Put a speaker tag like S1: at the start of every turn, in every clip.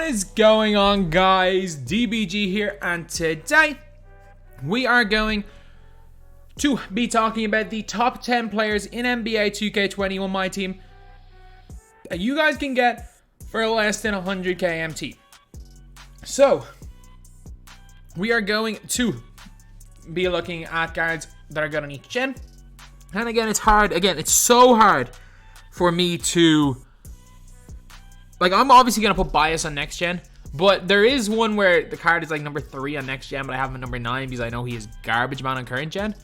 S1: is going on, guys? DBG here, and today we are going to be talking about the top 10 players in NBA 2K21 MyTEAM that you guys can get for less than 100k MT. So we are going to be looking at guards that are good on each gen. And again, it's hard. Again, it's so hard for me to... Like, I'm obviously going to put bias on next gen, but there is one where the card is like number 3 on next gen, but I have him at number 9 because I know he is garbage man on current gen.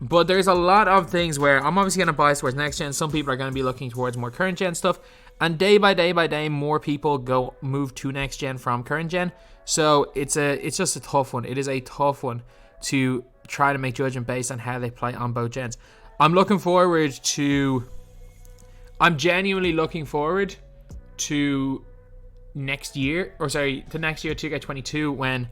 S1: But there's a lot of things where I'm obviously going to bias towards next gen. Some people are going to be looking towards more current gen stuff. And day by day, more people move to next gen from current gen. So it's just a tough one. It is a tough one to try to make judgment based on how they play on both gens. I'm genuinely looking forward to next year, to next year 2K22, when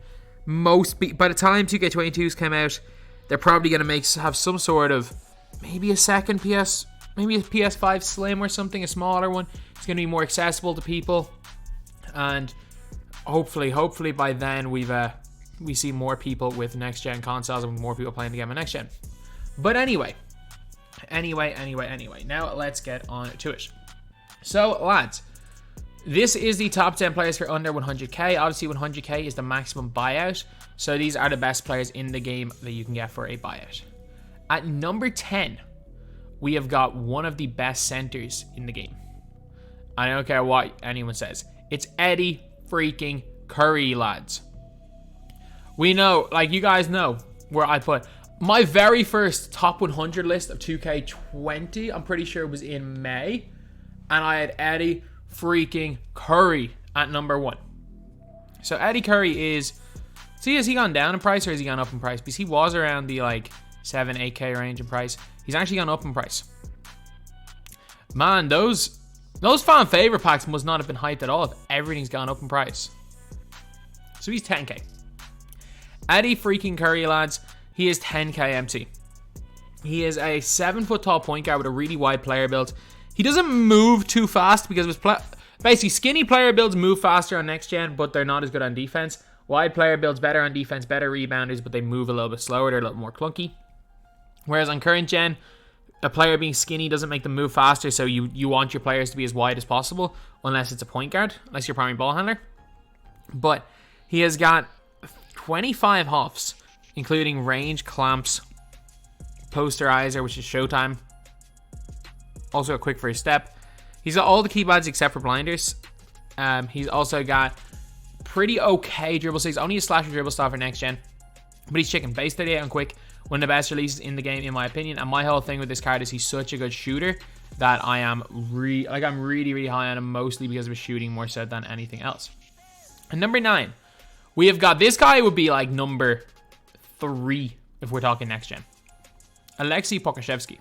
S1: by the time 2K22s come out, they're probably going to have some sort of, maybe a second maybe a PS5 Slim or something, a smaller one. It's going to be more accessible to people, and hopefully by then we see more people with next gen consoles and more people playing the game on next gen. But anyway, now let's get on to it. So lads, this is the top 10 players for under 100k. Obviously 100k is the maximum buyout, so these are the best players in the game that you can get for a buyout. At number 10, we have got one of the best centers in the game. I don't care what anyone says. It's Eddie freaking Curry, lads. We know, like, you guys know where I put my very first top 100 list of 2K20. I'm pretty sure it was in May, and I had Eddie freaking Curry at number 1. So Eddie Curry is... See, has he gone down in price or has he gone up in price? Because he was around the like 7-8k range in price. He's actually gone up in price. Man, those fan favorite packs must not have been hyped at all if everything's gone up in price. So he's 10k. Eddie freaking Curry, lads. He is 10k MT. He is a 7-foot tall point guard with a really wide player build. He doesn't move too fast because of his basically skinny player builds move faster on next gen, but they're not as good on defense. Wide player builds better on defense, better rebounders, but they move a little bit slower. They're a little more clunky. Whereas on current gen, a player being skinny doesn't make them move faster, so you want your players to be as wide as possible, unless it's a point guard, unless you're primary ball handler. But he has got 25 huffs, including range, clamps, posterizer, which is showtime. Also a quick first step. He's got all the keypads except for blinders. He's also got pretty okay dribble sticks. Only a slasher dribble style for next gen, but he's chicken. Base 38 on quick. One of the best releases in the game, in my opinion. And my whole thing with this card is he's such a good shooter that I'm really high on him, mostly because of his shooting more so than anything else. And number 9, we have got, this guy would be like number 3 if we're talking next gen, Alexei Pokashevsky.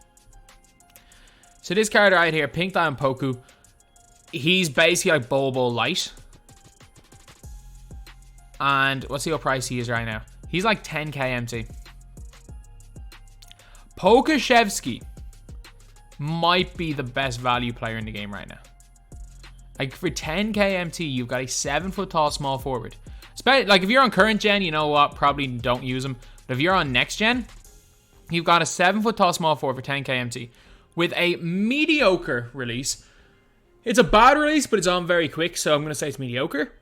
S1: So this card right here, Pink Diamond Poku, he's basically like Bobo Light. And let's see what price he is right now. He's like 10k MT. Pokashevsky might be the best value player in the game right now. Like, for 10k MT, you've got a 7-foot tall small forward. Like, if you're on current gen, you know what? Probably don't use him. But if you're on next gen, you've got a 7-foot tall small forward for 10k MT with a mediocre release. It's a bad release, but it's on very quick, so I'm going to say it's mediocre.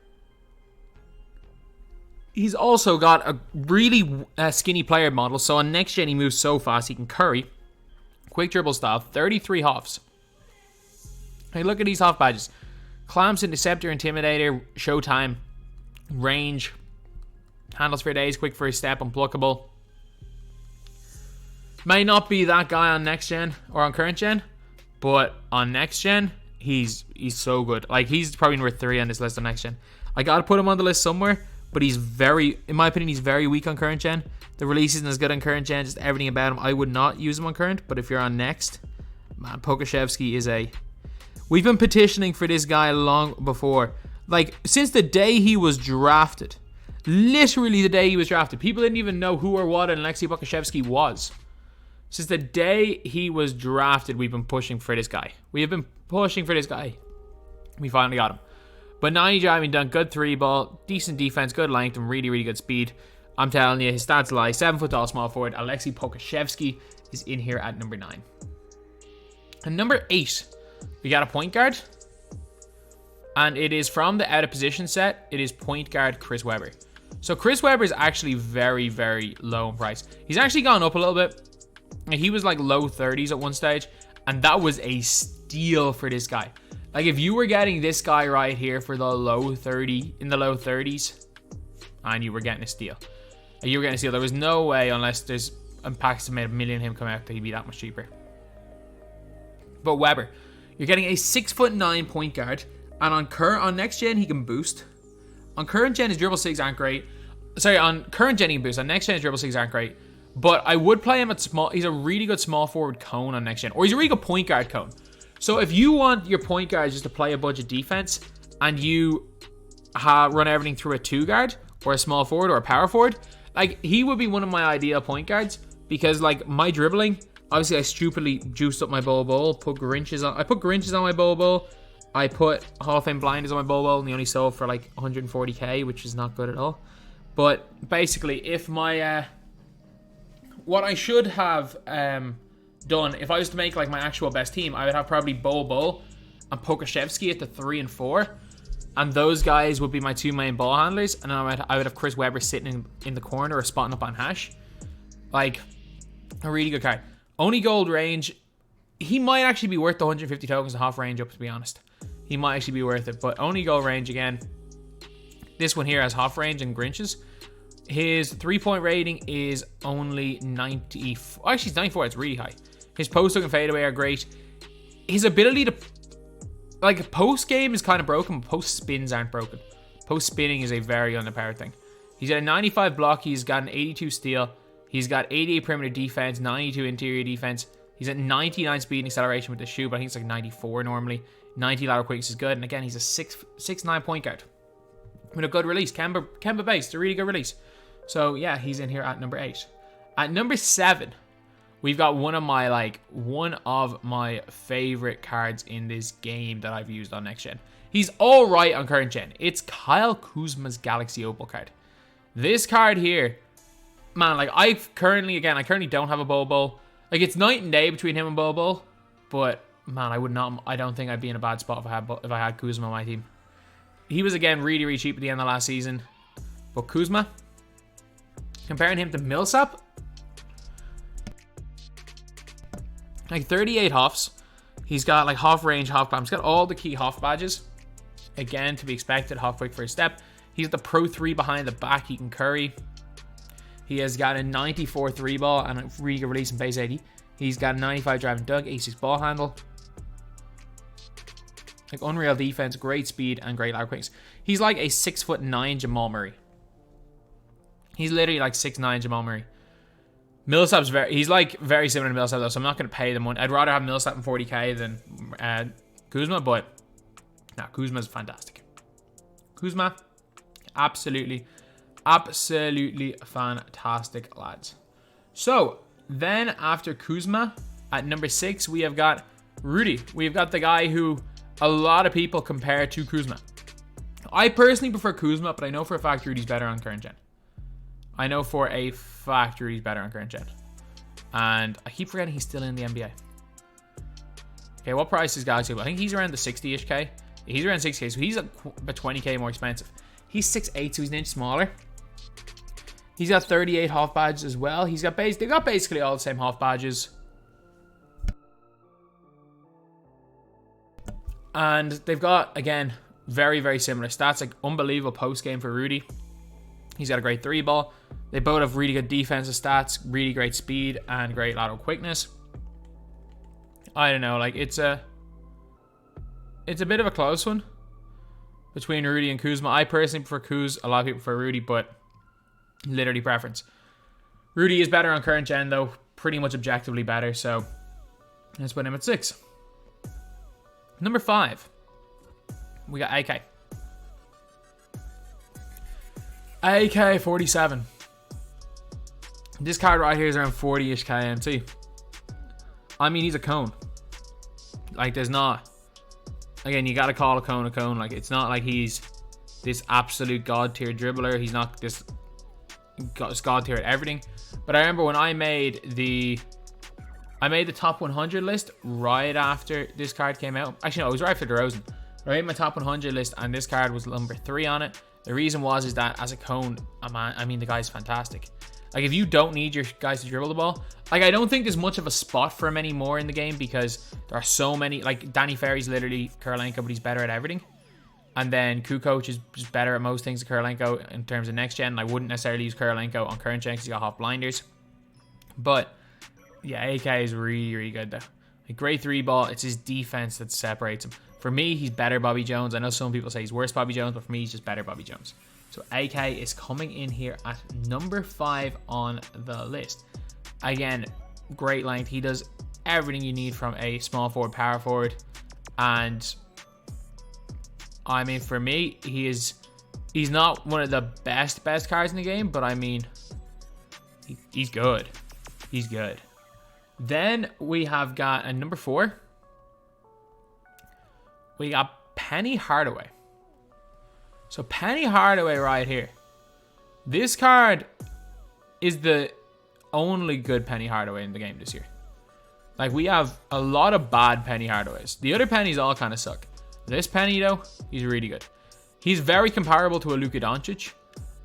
S1: He's also got a really skinny player model, so on next gen he moves so fast he can curry. Quick dribble style, 33 huffs. Hey, look at these huff badges. Clamps, Interceptor, Intimidator, Showtime, Range, Handles for days, quick first step, Unblockable. May not be that guy on next gen or on current gen, but on next gen, he's so good. Like, he's probably number 3 on this list on next gen. I gotta put him on the list somewhere, but he's in my opinion, he's very weak on current gen. The release isn't as good on current gen, just everything about him. I would not use him on current, but if you're on next, man, Pokashevsky is we've been petitioning for this guy long before. Like, since the day he was drafted. Literally the day he was drafted. People didn't even know who or what Alexei Pokashevsky was. Since the day he was drafted, we've been pushing for this guy. We have been pushing for this guy. We finally got him. But 90 driving dunk, good 3-ball, decent defense, good length, and really, really good speed. I'm telling you, his stats lie. 7 foot tall, small forward. Alexei Pokashevsky is in here at number 9. And number 8, we got a point guard. And it is from the out of position set. It is point guard Chris Webber. So Chris Webber is actually very, very low in price. He's actually gone up a little bit. He was like low 30s at one stage. And that was a steal for this guy. Like if you were getting this guy right here for the low 30s, and you were getting a steal. You were getting a steal. There was no way, unless there's packs that made $1 million him come out, that he'd be that much cheaper. But Webber, you're getting a 6'9" point guard. And on next gen, he can boost. On current gen, his dribble 6 aren't great. Sorry, on current gen, he can boost. On next gen, his dribble 6 aren't great. But I would play him at small. He's a really good small forward cone on next gen. Or he's a really good point guard cone. So if you want your point guard just to play a bunch of defense, and you run everything through a 2 guard, or a small forward, or a power forward, like, he would be one of my ideal point guards. Because, like, my dribbling, obviously I stupidly juiced up my bol, put Grinches on. I put Grinches on my bol. I put Hall of Fame blinders on my bol, and they only sold for like 140k, which is not good at all. But basically, if my what I should have done, if I was to make like my actual best team, I would have probably Bol and Pokashevsky at the 3 and 4, and those guys would be my 2 main ball handlers, and I would have Chris Webber sitting in the corner or spotting up on hash. Like, a really good card. Only gold range. He might actually be worth the 150 tokens and half range up, to be honest. He might actually be worth it, but only gold range again. This one here has half range and Grinches. His 3-point rating is only 90. Actually, it's 94. It's really high. His post hook and fadeaway are great. His ability to, like, post game is kind of broken, but post spins aren't broken. Post spinning is a very underpowered thing. He's got a 95 block. He's got an 82 steal. He's got 88 perimeter defense, 92 interior defense. He's at 99 speed and acceleration with the shoe, but I think it's like 94 normally. 90 lateral quickness is good. And again, he's a 6'9" point guard with a good release. Kemba based, a really good release. So yeah, he's in here at number 8. At number 7, we've got one of my favorite cards in this game that I've used on next gen. He's all right on current gen. It's Kyle Kuzma's Galaxy Opal card. This card here, man, like I currently don't have a Bol. Like, it's night and day between him and Bol, but man, I don't think I'd be in a bad spot if I had Kuzma on my team. He was again really, really cheap at the end of last season, but Kuzma, comparing him to Millsap, like 38 Hoffs. He's got like half range, half climb. He's got all the key Hoff badges. Again, to be expected. Half quick first step. He's the Pro 3 behind the back. He can curry. He has got a 94 3-ball and a really good release in base 80. He's got a 95 driving dunk, 86 ball handle. Like, unreal defense, great speed, and great lateral quickness. He's like a 6'9" Jamal Murray. He's literally like 6'9" Jamal Murray. Millsap's he's like very similar to Millsap though, so I'm not going to pay the money. I'd rather have Millsap in 40k than Kuzma, but no, Kuzma's fantastic. Kuzma, absolutely fantastic, lads. So then after Kuzma, at number 6, we have got Rudy. We've got the guy who a lot of people compare to Kuzma. I personally prefer Kuzma, but I know for a fact Rudy's better on current gen. And I keep forgetting he's still in the NBA. Okay, what price is Galaxy? I think he's around the 60-ish K. He's around 6K, so he's about 20k more expensive. He's 6'8", so he's an inch smaller. He's got 38 Hoff badges as well. They've got basically all the same Hoff badges. And they've got, again, very, very similar stats. Like, unbelievable post game for Rudy. He's got a great 3-ball. They both have really good defensive stats, really great speed, and great lateral quickness. I don't know, like, it's a bit of a close one between Rudy and Kuzma. I personally prefer Kuz. A lot of people prefer Rudy, but literally preference. Rudy is better on current gen, though. Pretty much objectively better, so let's put him at 6. Number 5, we got AK. AK 47. This card right here is around 40-ish KMT. I mean, he's a cone. Like, there's not again, you got to call a cone. Like, it's not like he's this absolute god tier dribbler. He's not this god tier at everything. But I remember when I made the top 100 list right after this card came out. Actually, no, it was right after DeRozan. I made my top 100 list, and this card was number 3 on it. The reason is that as a cone, I mean, the guy's fantastic. Like, if you don't need your guys to dribble the ball, like, I don't think there's much of a spot for him anymore in the game because there are so many. Like, Danny Ferry's literally Kurolenko, but he's better at everything. And then Kukoc is just better at most things than Kurolenko in terms of next gen. I wouldn't necessarily use Kurolenko on current gen because he's got half blinders. But yeah, AK is really, really good though. A great 3 ball. It's his defense that separates him. For me, he's better Bobby Jones. I know some people say he's worse Bobby Jones, but for me, he's just better Bobby Jones. So AK is coming in here at number 5 on the list. Again, great length. He does everything you need from a small forward, power forward. And I mean, for me, he's not one of the best cards in the game, but I mean, he's good. He's good. Then we have got a number 4. We got Penny Hardaway. So Penny Hardaway right here. This card is the only good Penny Hardaway in the game this year. Like, we have a lot of bad Penny Hardaways. The other Pennies all kind of suck. This Penny, though, he's really good. He's very comparable to a Luka Doncic.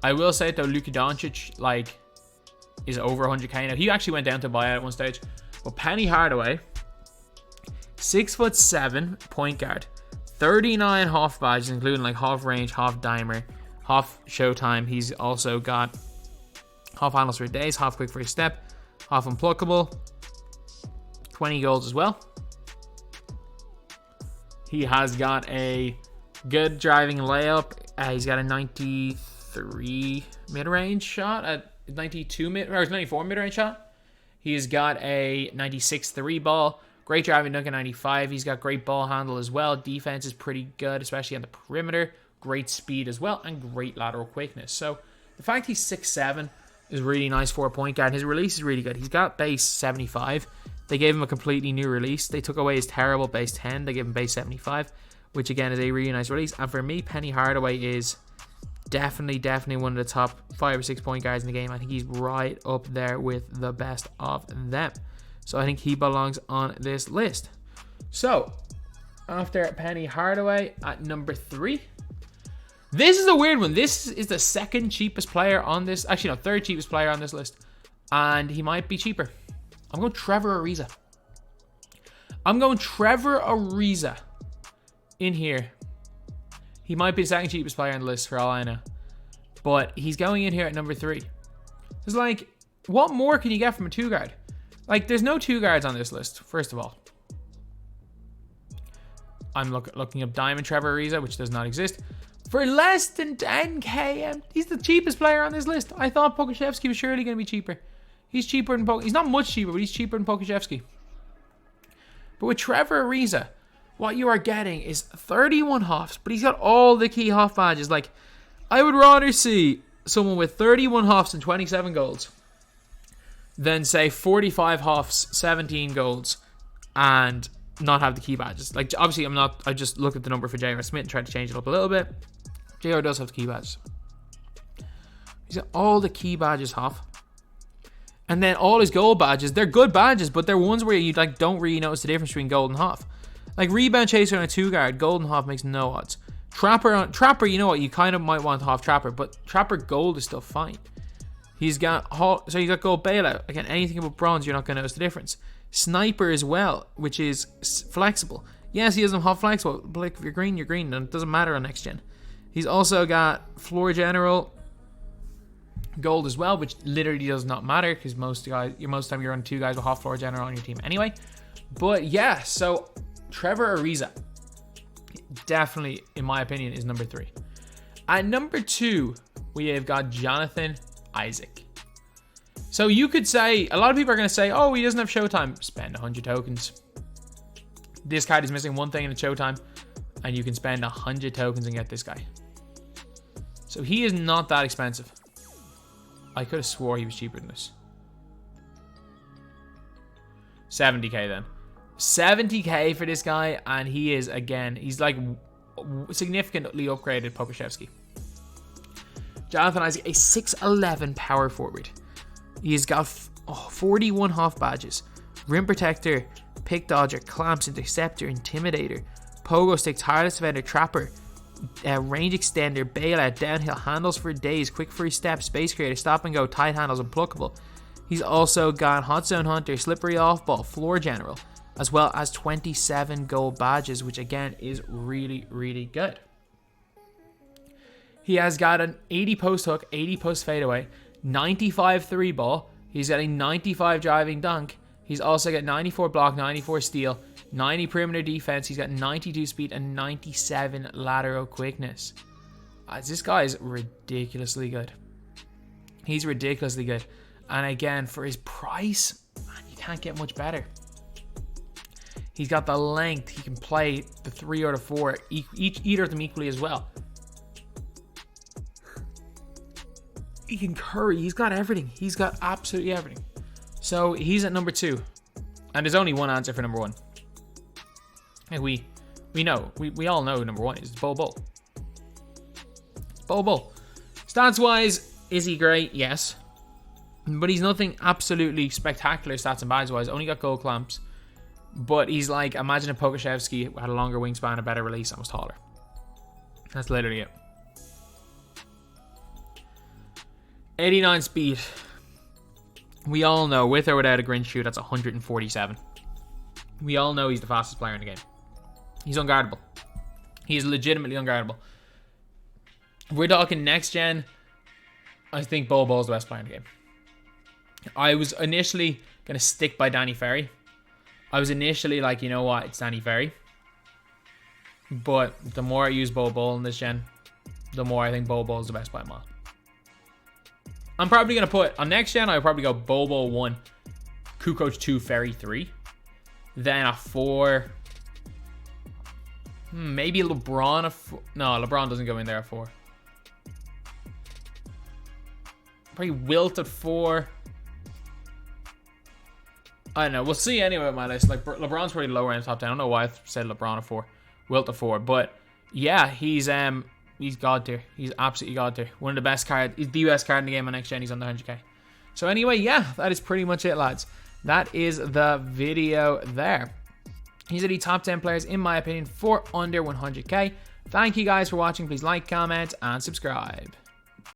S1: I will say, though, Luka Doncic, like, is over 100k now. He actually went down to buyout at one stage. But Penny Hardaway, 6'7" point guard. 39 half badges, including like half range, half dimer, half showtime. He's also got half handles for days, half quick for his step, half unpluckable, 20 goals as well. He has got a good driving layup. He's got a 93 mid-range shot, a 94 mid-range shot. He's got a 96 3-ball. Great driving dunk at 95. He's got great ball handle as well. Defense is pretty good, especially on the perimeter. Great speed as well, and great lateral quickness. So the fact he's 6'7" is really nice for a point guard. His release is really good. He's got base 75. They gave him a completely new release. They took away his terrible base 10. They gave him base 75, which again is a really nice release. And for me, Penny Hardaway is definitely one of the top 5 or 6 point guards in the game. I think he's right up there with the best of them. So I think he belongs on this list. So after Penny Hardaway at number 3, this is a weird one. This is the second cheapest player on this. Actually, no, third cheapest player on this list. And he might be cheaper. I'm going Trevor Ariza. In here. He might be the second cheapest player on the list for all I know. But he's going in here at number 3. It's like, what more can you get from a 2 guard? Like, there's no 2 guards on this list, first of all. I'm looking up Diamond Trevor Ariza, which does not exist. For less than 10k, he's the cheapest player on this list. I thought Pokusevski was surely going to be cheaper. He's cheaper than He's not much cheaper, but he's cheaper than Pokusevski. But with Trevor Ariza, what you are getting is 31 hoffs, but he's got all the key hoff badges. Like, I would rather see someone with 31 hoffs and 27 golds than say 45 hoffs, 17 golds, and not have the key badges. Like, obviously I just looked at the number for J.R. Smith and tried to change it up a little bit. J.R. does have the key badges. He's got all the key badges hoff. And then all his gold badges, they're good badges, but they're ones where you like don't really notice the difference between gold and hoff. Like rebound chaser on a 2 guard, gold and hoff makes no odds. Trapper, you know what, you kind of might want hoff Trapper, but Trapper gold is still fine. He's got so you got gold bailout. Again, anything about bronze, you're not going to notice the difference. Sniper as well, which is flexible. Yes, he doesn't have flexible, but like if you're green, you're green, and it doesn't matter on next gen. He's also got floor general gold as well, which literally does not matter because most time you're on 2 guys with half floor general on your team anyway. But yeah, so Trevor Ariza definitely, in my opinion, is number 3. At number 2, we have got Jonathan Isaac. So you could say, a lot of people are going to say, oh, he doesn't have showtime. Spend 100 tokens. This card is missing one thing in the showtime, and you can spend 100 tokens and get this guy. So he is not that expensive. I could have swore he was cheaper than this. 70k then. 70k for this guy, and he is, again, he's like significantly upgraded Pokashevsky. Jonathan Isaac, a 6'11 power forward. He's got 41 half badges. Rim protector, pick dodger, clamps, interceptor, intimidator, pogo stick, tireless defender, trapper, range extender, bailout, downhill, handles for days, quick free step, space creator, stop and go, tight handles, unpluckable. He's also got hot zone hunter, slippery off ball, floor general, as well as 27 gold badges, which again is really, really good. He has got an 80 post hook, 80 post fadeaway, 95 three ball. He's got a 95 driving dunk. He's also got 94 block, 94 steal, 90 perimeter defense. He's got 92 speed and 97 lateral quickness. This guy is ridiculously good. He's ridiculously good. And again, for his price, man, you can't get much better. He's got the length. He can play the 3 or the 4, either of them equally as well. He can curry. He's got everything. He's got absolutely everything. So he's at number 2. And there's only one answer for number 1. And we know. We all know number 1 is Bol Bol. Bol Bol. Stats-wise, is he great? Yes. But he's nothing absolutely spectacular stats and badge-wise. Only got gold clamps. But he's like, imagine if Pokashevsky had a longer wingspan, a better release, and was taller. That's literally it. 89 speed. We all know, with or without a Grinch shoe, that's 147. We all know he's the fastest player in the game. He's unguardable. He is legitimately unguardable. If we're talking next gen, I think Bol Bol's the best player in the game. I was initially going to stick by Danny Ferry. I was initially like, you know what, it's Danny Ferry. But the more I use Bol Bol in this gen, the more I think Bol Bol is the best by a mile. I'm probably going to put, on next gen, I would probably go Bol Bol 1, Kukoc 2, Ferry 3. Then a 4. Maybe LeBron a 4. No, LeBron doesn't go in there at 4. Probably Wilt at 4. I don't know. We'll see anyway with my list. Like, LeBron's probably lower in the top 10. I don't know why I said LeBron at 4. Wilt at 4. But yeah, he's god tier. He's absolutely god tier. One of the best cards. He's the best card in the game on next gen. He's under 100k. So anyway, yeah, that is pretty much it, lads. That is the video there. These are the top 10 players, in my opinion, for under 100k. Thank you guys for watching. Please like, comment, and subscribe.